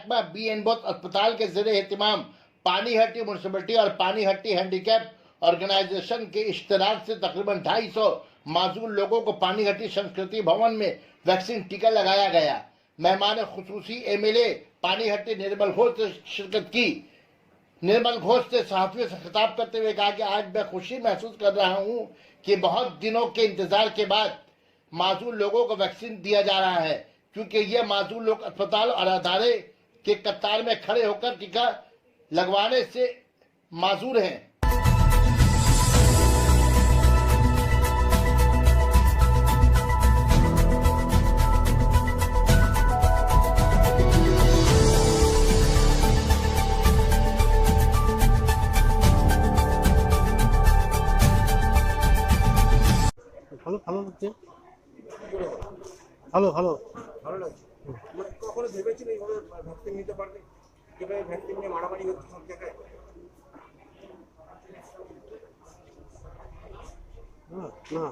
महकमा BN बोस अस्पताल के ज़रिए एहतमाम पानीहट्टी म्यूनसिपलिटी और पानीहट्टी हैंडीकैप ऑर्गेनाइजेशन के इश्तराक से तकरीबन 250 माजूर लोगों को पानीहट्टी संस्कृति भवन में वैक्सीन टीका लगाया गया। मेहमान खुसूसी MLA पानीहट्टी निर्मल घोष ने शिरकत की। निर्मल घोष ने सहाफियों से खिताब करते हुए कहा कि आज मैं खुशी महसूस कर रहा हूं कि बहुत दिनों के इंतजार के बाद माजूर लोगों को वैक्सीन दिया जा रहा है, क्योंकि ये माजूर लोग अस्पताल और अदारे के कतार में खड़े होकर टीका लगवाने से माजूर हैं। ভালো ভালো লাগছে, ভালো ভালো ভালো লাগছে। মানে কখনো ভেবেছিল এইভাবে ভ্যাকসিন নিতে পারবে? যেভাবে ভ্যাকসিন নিয়ে মারামারি হচ্ছে সব জায়গায়। না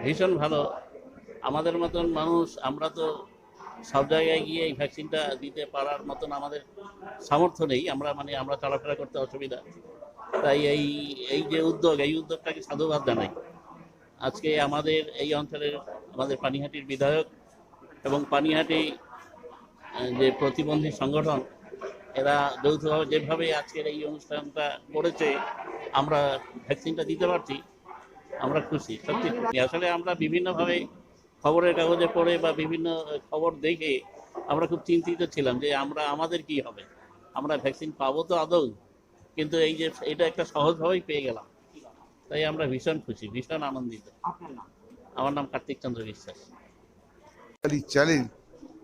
ভীষণ ভালো। আমাদের মতন মানুষ আমরা তো সব জায়গায় গিয়ে এই ভ্যাকসিনটা দিতে পারার মতন আমাদের সামর্থ্য নেই। আমরা চলাফেরা করতে অসুবিধা। তাই এই যে এই উদ্যোগটাকে সাধুবাদ জানাই। আজকে আমাদের এই অঞ্চলের আমাদের পানিহাটির বিধায়ক এবং পানিহাটি যে প্রতিবন্ধী সংগঠন, এরা যৌথভাবে যেভাবে আজকের এই অনুষ্ঠানটা করেছে, আমরা ভ্যাকসিনটা দিতে পারছি, আমরা খুশি, সত্যি খুশি। আসলে আমরা বিভিন্নভাবে খবরের কাগজে পড়ে বা বিভিন্ন খবর দেখে আমরা খুব চিন্তিত ছিলাম যে আমাদের কি হবে, আমরা ভ্যাকসিন পাবো তো আদৌ, কিন্তু এই যে এটা একটা সহজভাবেই পেয়ে গেলাম, তাই আমরা ভীষণ খুশি, ভীষণ আনন্দিত। আমার নাম কার্তিক চন্দ্র বিশ্বাস। চ্যালেঞ্জ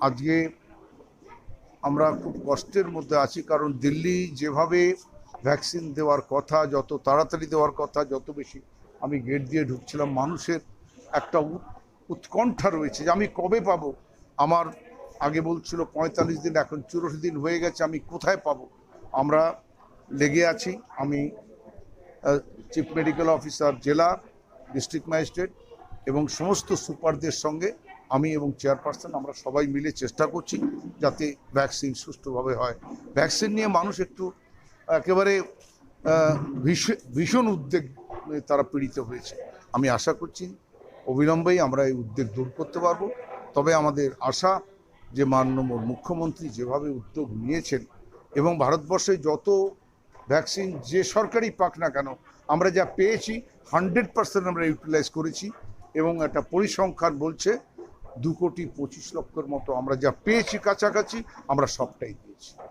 আজকে আমরা খুব কষ্টের মধ্যে আছি, কারণ দিল্লি যেভাবে ভ্যাকসিন দেওয়ার কথা, যত তাড়াতাড়ি দেওয়ার কথা, যত বেশি আমি গেট দিয়ে ঢুকছিলাম, মানুষের একটা উৎকণ্ঠা রয়েছে যে আমি কবে পাবো। আমার আগে বলছিল 45 দিন, এখন 84 দিন হয়ে গেছে, আমি কোথায় পাবো। আমরা লেগে আছি। আমি চিফ মেডিকেল অফিসার, জেলা, ডিস্ট্রিক্ট ম্যাজিস্ট্রেট এবং সমস্ত সুপারদের সঙ্গে আমি এবং চেয়ারপারসন আমরা সবাই মিলে চেষ্টা করছি যাতে ভ্যাকসিন সুষ্ঠুভাবে হয়। ভ্যাকসিন নিয়ে মানুষ একটু একেবারে ভীষণ উদ্বেগ তারা পীড়িত হয়েছে। আমি আশা করছি অবিলম্বেই আমরা এই উদ্বেগ দূর করতে পারবো। তবে আমাদের আশা যে মাননীয় মুখ্যমন্ত্রী যেভাবে উদ্যোগ নিয়েছেন এবং ভারতবর্ষে যত ভ্যাকসিন যে সরকারি পাক না কেন, আমরা যা পেয়েছি 100% আমরা ইউটিলাইজ করেছি এবং একটা পরিসংখ্যান বলছে 2,25,00,000 মতো আমরা যা পেয়েছি কাছাকাছি, আমরা সবটাই দিয়েছি।